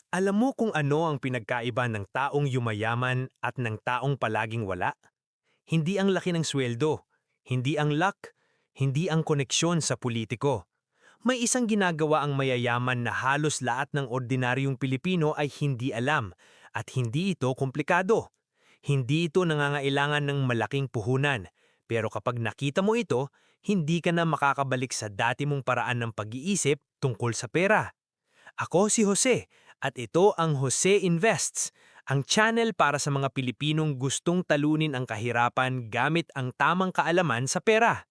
Alam mo kung ano ang pinagkaiba ng taong yumayaman at ng taong palaging wala? Hindi ang laki ng sweldo, hindi ang luck, hindi ang koneksyon sa politiko. May isang ginagawa ang mayayaman na halos lahat ng ordinaryong Pilipino ay hindi alam at hindi ito komplikado. Hindi ito nangangailangan ng malaking puhunan, pero kapag nakita mo ito, hindi ka na makakabalik sa dati mong paraan ng pag-iisip tungkol sa pera. Ako si Jose at ito ang Jose Invests, ang channel para sa mga Pilipinong gustong talunin ang kahirapan gamit ang tamang kaalaman sa pera.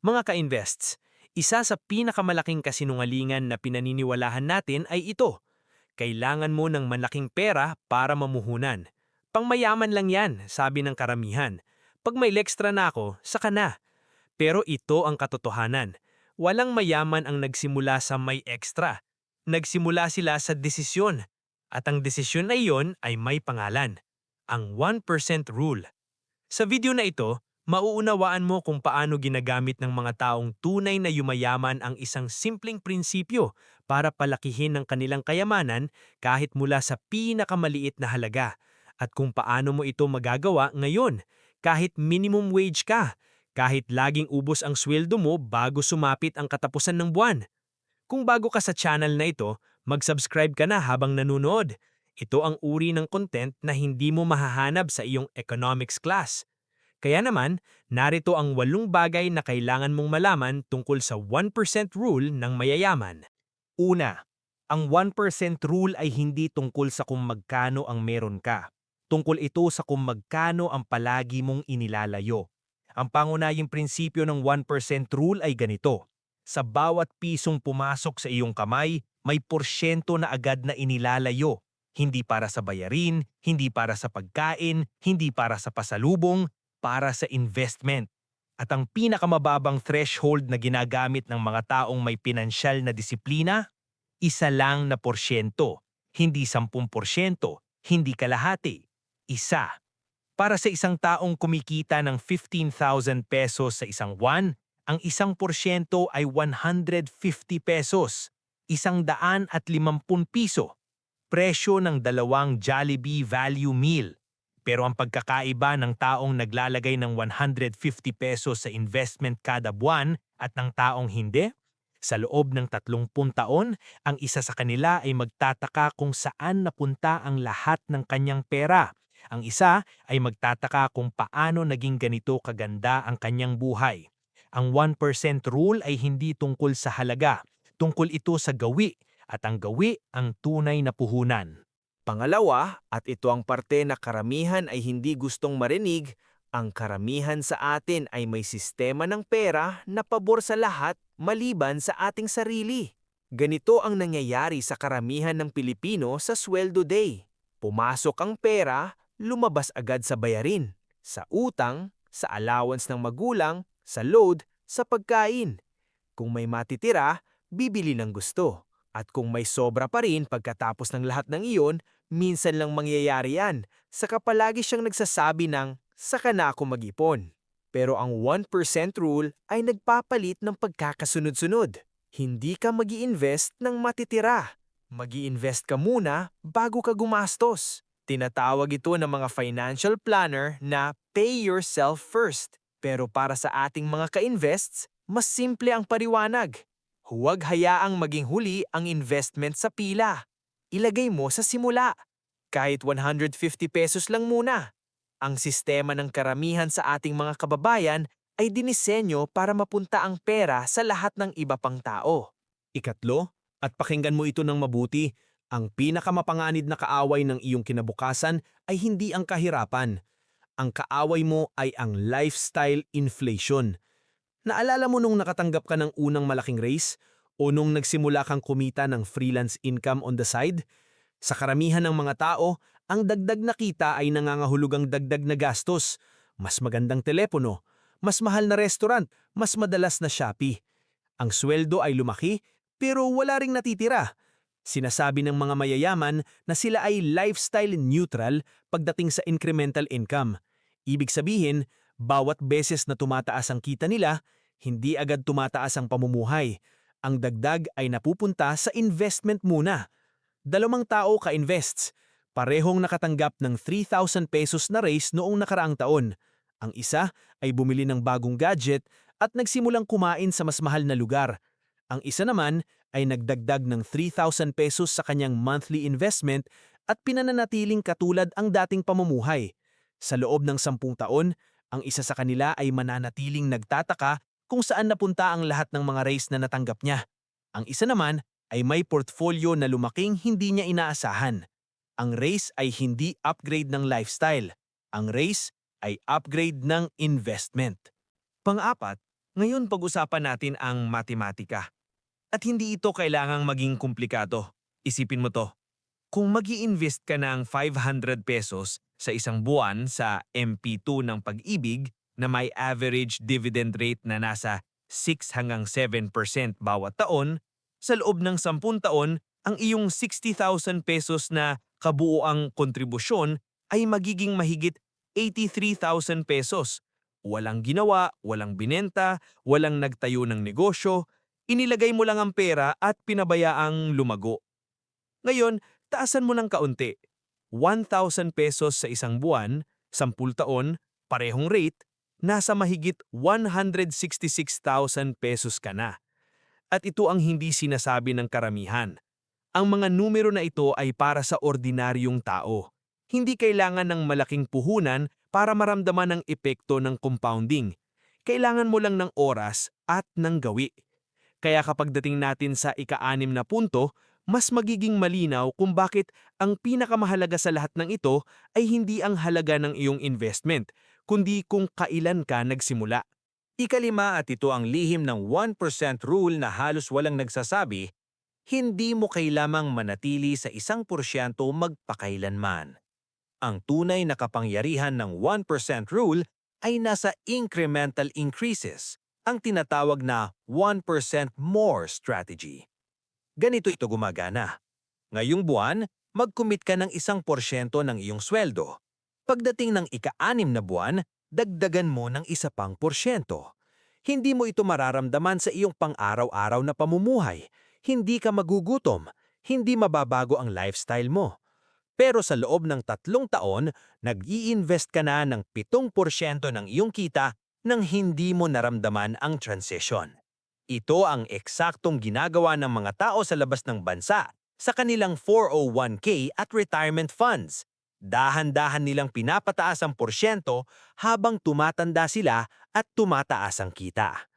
Mga ka-invests, isa sa pinakamalaking kasinungalingan na pinaniniwalahan natin ay ito. Kailangan mo ng malaking pera para mamuhunan. Pangmayaman lang yan, sabi ng karamihan. Pag may extra na ako, saka na. Pero ito ang katotohanan. Walang mayaman ang nagsimula sa may extra. Nagsimula sila sa desisyon. At ang desisyon na iyon ay may pangalan. Ang 1% Rule. Sa video na ito, mauunawaan mo kung paano ginagamit ng mga taong tunay na yumayaman ang isang simpleng prinsipyo para palakihin ang kanilang kayamanan kahit mula sa pinakamaliit na halaga. At kung paano mo ito magagawa ngayon, kahit minimum wage ka, kahit laging ubos ang sweldo mo bago sumapit ang katapusan ng buwan. Kung bago ka sa channel na ito, mag-subscribe ka na habang nanonood. Ito ang uri ng content na hindi mo mahahanap sa iyong economics class. Kaya naman, narito ang 8 bagay na kailangan mong malaman tungkol sa 1% rule ng mayayaman. Una, ang 1% rule ay hindi tungkol sa kung magkano ang meron ka. Tungkol ito sa kung magkano ang palagi mong inilalayo. Ang pangunahing prinsipyo ng 1% rule ay ganito. Sa bawat pisong pumasok sa iyong kamay, may porsyento na agad na inilalayo. Hindi para sa bayarin, hindi para sa pagkain, hindi para sa pasalubong, para sa investment. At ang pinakamababang threshold na ginagamit ng mga taong may pinansyal na disiplina, isa lang na porsyento, hindi 10%, hindi kalahati, isa. Para sa isang taong kumikita ng 15,000 pesos sa isang buwan, ang 1% ay 150 pesos, 150 piso, presyo ng 2 Jollibee Value Meal. Pero ang pagkakaiba ng taong naglalagay ng 150 pesos sa investment kada buwan at ng taong hindi? Sa loob ng 30 taon, ang isa sa kanila ay magtataka kung saan napunta ang lahat ng kanyang pera. Ang isa ay magtataka kung paano naging ganito kaganda ang kanyang buhay. Ang 1% rule ay hindi tungkol sa halaga, tungkol ito sa gawi, at ang gawi ang tunay na puhunan. Pangalawa, at ito ang parte na karamihan ay hindi gustong marinig, ang karamihan sa atin ay may sistema ng pera na pabor sa lahat maliban sa ating sarili. Ganito ang nangyayari sa karamihan ng Pilipino sa sweldo day. Pumasok ang pera, lumabas agad sa bayarin, sa utang, sa allowance ng magulang, sa load, sa pagkain. Kung may matitira, bibili ng gusto. At kung may sobra pa rin pagkatapos ng lahat ng iyon, minsan lang mangyayari yan. Saka palagi siyang nagsasabi ng, saka na ako mag-ipon. Pero ang 1% rule ay nagpapalit ng pagkakasunod-sunod. Hindi ka mag-i-invest ng matitira. Mag-i-invest ka muna bago ka gumastos. Tinatawag ito ng mga financial planner na pay yourself first. Pero para sa ating mga ka-invests, mas simple ang pariwanag. Huwag hayaang maging huli ang investment sa pila. Ilagay mo sa simula. Kahit 150 pesos lang muna. Ang sistema ng karamihan sa ating mga kababayan ay dinisenyo para mapunta ang pera sa lahat ng iba pang tao. Ikatlo, at pakinggan mo ito ng mabuti, ang pinakamapanganib na kaaway ng iyong kinabukasan ay hindi ang kahirapan. Ang kaaway mo ay ang lifestyle inflation. Naalala mo nung nakatanggap ka ng unang malaking raise o nung nagsimula kang kumita ng freelance income on the side? Sa karamihan ng mga tao, ang dagdag na kita ay nangangahulugang dagdag na gastos, mas magandang telepono, mas mahal na restaurant, mas madalas na Shopee. Ang sweldo ay lumaki pero wala ring natitira. Sinasabi ng mga mayayaman na sila ay lifestyle neutral pagdating sa incremental income. Ibig sabihin, bawat beses na tumataas ang kita nila, hindi agad tumataas ang pamumuhay. Ang dagdag ay napupunta sa investment muna. Dalawang tao ka-invests. Parehong nakatanggap ng 3,000 pesos na raise noong nakaraang taon. Ang isa ay bumili ng bagong gadget at nagsimulang kumain sa mas mahal na lugar. Ang isa naman ay nagdagdag ng 3,000 pesos sa kanyang monthly investment at pinananatiling katulad ang dating pamumuhay. Sa loob ng 10 taon, ang isa sa kanila ay mananatiling nagtataka kung saan napunta ang lahat ng mga raise na natanggap niya. Ang isa naman ay may portfolio na lumaking hindi niya inaasahan. Ang raise ay hindi upgrade ng lifestyle. Ang raise ay upgrade ng investment. Pang-apat, ngayon pag-usapan natin ang matematika. At hindi ito kailangang maging komplikado. Isipin mo to. Kung mag-i-invest ka ng 500 pesos sa isang buwan sa MP2 ng Pag-ibig na may average dividend rate na nasa 6 hanggang 7% bawat taon, sa loob ng 10 taon, ang iyong 60,000 pesos na kabuuang kontribusyon ay magiging mahigit 83,000 pesos. Walang ginawa, walang binenta, walang nagtayo ng negosyo, inilagay mo lang ang pera at pinabayaang lumago. Ngayon, taasan mo ng kaunti. 1,000 pesos sa isang buwan, 10 taon, parehong rate, nasa mahigit 166,000 pesos ka na. At ito ang hindi sinasabi ng karamihan. Ang mga numero na ito ay para sa ordinaryong tao. Hindi kailangan ng malaking puhunan para maramdaman ang epekto ng compounding. Kailangan mo lang ng oras at ng gawi. Kaya kapag dating natin sa ika-6 na punto, mas magiging malinaw kung bakit ang pinakamahalaga sa lahat ng ito ay hindi ang halaga ng iyong investment, kundi kung kailan ka nagsimula. Ikalima at ito ang lihim ng 1% rule na halos walang nagsasabi, hindi mo kailamang manatili sa 1% magpakailanman. Ang tunay na kapangyarihan ng 1% rule ay nasa incremental increases, ang tinatawag na 1% more strategy. Ganito ito gumagana. Ngayong buwan, mag-commit ka ng 1% ng iyong sweldo. Pagdating ng ika-6 na buwan, dagdagan mo ng 1%. Hindi mo ito mararamdaman sa iyong pang-araw-araw na pamumuhay. Hindi ka magugutom. Hindi mababago ang lifestyle mo. Pero sa loob ng 3 taon, nag-i-invest ka na ng 7% ng iyong kita nang hindi mo naramdaman ang transition. Ito ang eksaktong ginagawa ng mga tao sa labas ng bansa sa kanilang 401k at retirement funds. Dahan-dahan nilang pinapataas ang porsyento habang tumatanda sila at tumataas ang kita.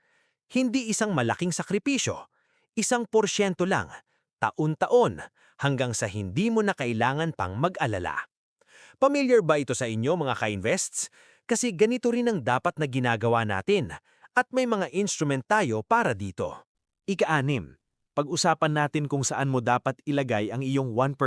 Hindi isang malaking sakripisyo, 1% lang, taon-taon, hanggang sa hindi mo na kailangan pang mag-alala. Pamilyar ba ito sa inyo mga ka-invests? Kasi ganito rin ang dapat na ginagawa natin at may mga instrument tayo para dito. Ika-6, pag-usapan natin kung saan mo dapat ilagay ang iyong 1%.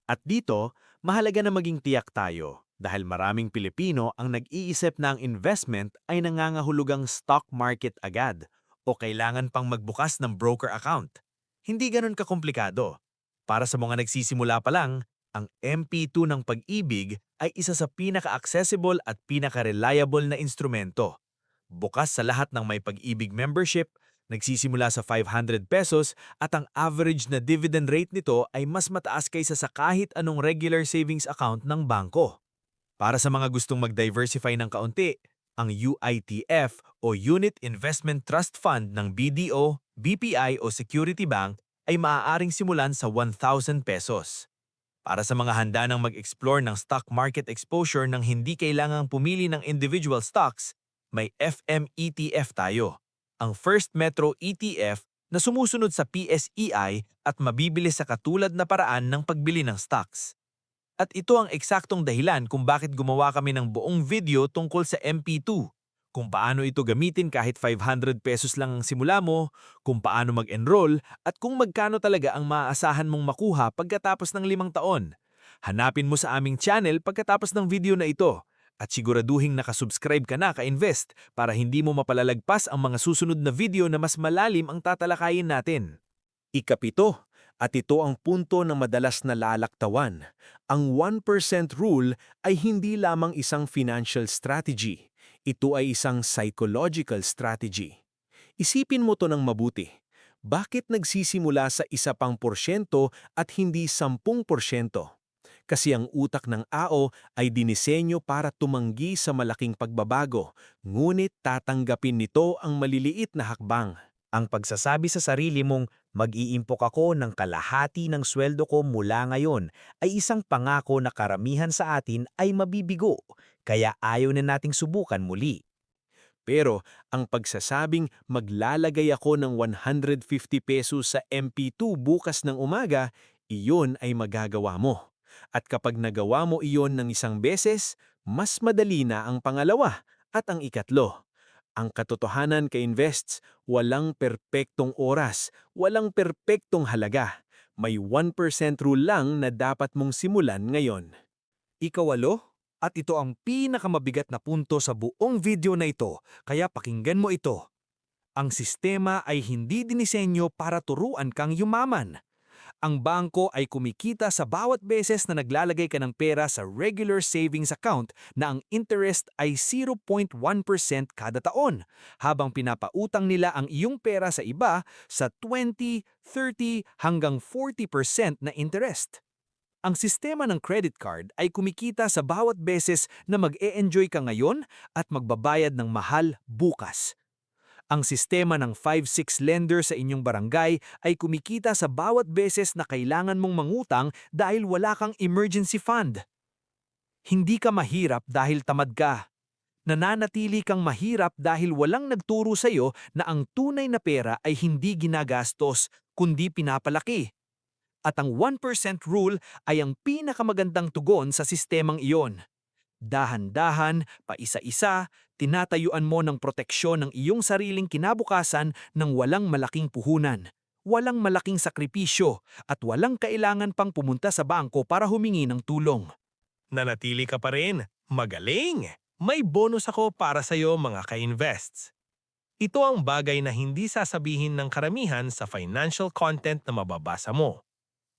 At dito, mahalaga na maging tiyak tayo dahil maraming Pilipino ang nag-iisip na ang investment ay nangangahulugang stock market agad o kailangan pang magbukas ng broker account. Hindi ganun kakomplikado. Para sa mga nagsisimula pa lang, ang MP2 ng Pag-ibig ay isa sa pinaka-accessible at pinaka-reliable na instrumento. Bukas sa lahat ng may Pag-ibig membership, nagsisimula sa 500 pesos at ang average na dividend rate nito ay mas mataas kaysa sa kahit anong regular savings account ng bangko. Para sa mga gustong mag-diversify ng kaunti, ang UITF o Unit Investment Trust Fund ng BDO, BPI o Security Bank ay maaaring simulan sa 1,000 pesos. Para sa mga handa ng mag-explore ng stock market exposure nang hindi kailangang pumili ng individual stocks, may FMETF tayo, ang First Metro ETF na sumusunod sa PSEI at mabibili sa katulad na paraan ng pagbili ng stocks. At ito ang eksaktong dahilan kung bakit gumawa kami ng buong video tungkol sa MP2, kung paano ito gamitin kahit 500 pesos lang ang simula mo, kung paano mag-enroll, at kung magkano talaga ang maaasahan mong makuha pagkatapos ng 5 taon. Hanapin mo sa aming channel pagkatapos ng video na ito. At siguraduhing nakasubscribe ka na ka-invest para hindi mo mapalalagpas ang mga susunod na video na mas malalim ang tatalakayin natin. Ika-7, at ito ang punto na madalas na lalaktawan. Ang 1% rule ay hindi lamang isang financial strategy. Ito ay isang psychological strategy. Isipin mo to ng mabuti. Bakit nagsisimula sa 1% at hindi 10%? Kasi ang utak ng AO ay dinisenyo para tumanggi sa malaking pagbabago, ngunit tatanggapin nito ang maliliit na hakbang. Ang pagsasabi sa sarili mong mag-iimpok ako ng kalahati ng sweldo ko mula ngayon ay isang pangako na karamihan sa atin ay mabibigo, kaya ayaw na nating subukan muli. Pero ang pagsasabing maglalagay ako ng 150 pesos sa MP2 bukas ng umaga, iyon ay magagawa mo. At kapag nagawa mo iyon ng isang beses, mas madali na ang pangalawa at ang ikatlo. Ang katotohanan kay Invests, walang perpektong oras, walang perpektong halaga. May 1% rule lang na dapat mong simulan ngayon. Ikawalo, at ito ang pinakamabigat na punto sa buong video na ito, kaya pakinggan mo ito. Ang sistema ay hindi dinisenyo para turuan kang yumaman. Ang bangko ay kumikita sa bawat beses na naglalagay ka ng pera sa regular savings account na ang interest ay 0.1% kada taon, habang pinapautang nila ang iyong pera sa iba sa 20, 30 hanggang 40% na interest. Ang sistema ng credit card ay kumikita sa bawat beses na mag-e-enjoy ka ngayon at magbabayad ng mahal bukas. Ang sistema ng 5-6 lender sa inyong barangay ay kumikita sa bawat beses na kailangan mong mangutang dahil wala kang emergency fund. Hindi ka mahirap dahil tamad ka. Nananatili kang mahirap dahil walang nagturo sa iyo na ang tunay na pera ay hindi ginagastos, kundi pinapalaki. At ang 1% rule ay ang pinakamagandang tugon sa sistemang iyon. Dahan-dahan, paisa-isa, tinatayuan mo ng proteksyon ng iyong sariling kinabukasan ng walang malaking puhunan, walang malaking sakripisyo, at walang kailangan pang pumunta sa bangko para humingi ng tulong. Nanatili ka pa rin. Magaling! May bonus ako para sa iyo mga ka-invests. Ito ang bagay na hindi sasabihin ng karamihan sa financial content na mababasa mo.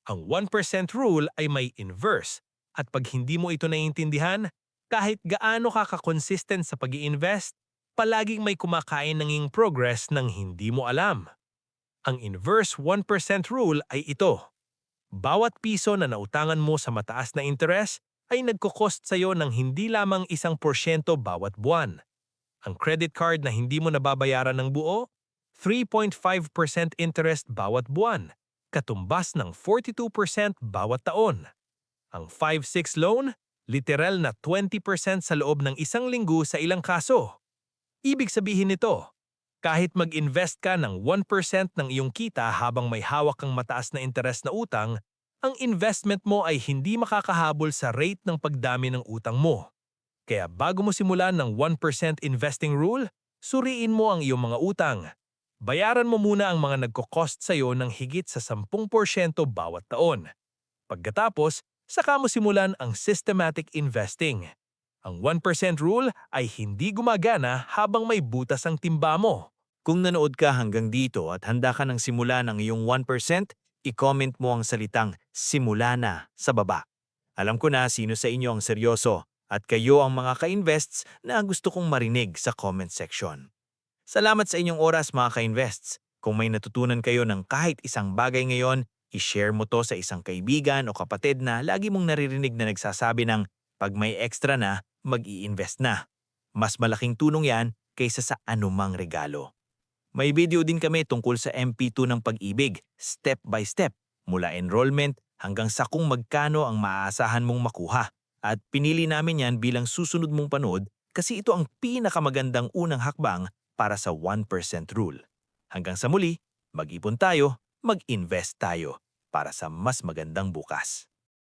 Ang 1% rule ay may inverse, at pag hindi mo ito naiintindihan, kahit gaano ka ka-consistent sa pag-i-invest, palaging may kumakain ng iyong progress nang hindi mo alam. Ang inverse 1% rule ay ito. Bawat piso na nautangan mo sa mataas na interest ay nagko-cost sa iyo ng hindi lamang 1% bawat buwan. Ang credit card na hindi mo nababayaran ng buo, 3.5% interest bawat buwan, katumbas ng 42% bawat taon. Ang 5-6 loan, literal na 20% sa loob ng isang linggo sa ilang kaso. Ibig sabihin nito, kahit mag-invest ka ng 1% ng iyong kita habang may hawak kang mataas na interest na utang, ang investment mo ay hindi makakahabol sa rate ng pagdami ng utang mo. Kaya bago mo simulan ng 1% investing rule, suriin mo ang iyong mga utang. Bayaran mo muna ang mga nagko-cost sa iyo ng higit sa 10% bawat taon. Pagkatapos, saka mo simulan ang systematic investing. Ang 1% rule ay hindi gumagana habang may butas ang timba mo. Kung nanood ka hanggang dito at handa ka ng simula ng iyong 1%, i-comment mo ang salitang simula na sa baba. Alam ko na sino sa inyo ang seryoso at kayo ang mga ka-invests na gusto kong marinig sa comment section. Salamat sa inyong oras mga ka-invests. Kung may natutunan kayo ng kahit isang bagay ngayon, i-share mo to sa isang kaibigan o kapatid na lagi mong naririnig na nagsasabi ng pag may extra na, mag-i-invest na. Mas malaking tulong yan kaysa sa anumang regalo. May video din kami tungkol sa MP2 ng pag-ibig, step by step, mula enrollment hanggang sa kung magkano ang maaasahan mong makuha. At pinili namin yan bilang susunod mong panood kasi ito ang pinakamagandang unang hakbang para sa 1% rule. Hanggang sa muli, mag-ipon tayo, mag-invest tayo para sa mas magandang bukas.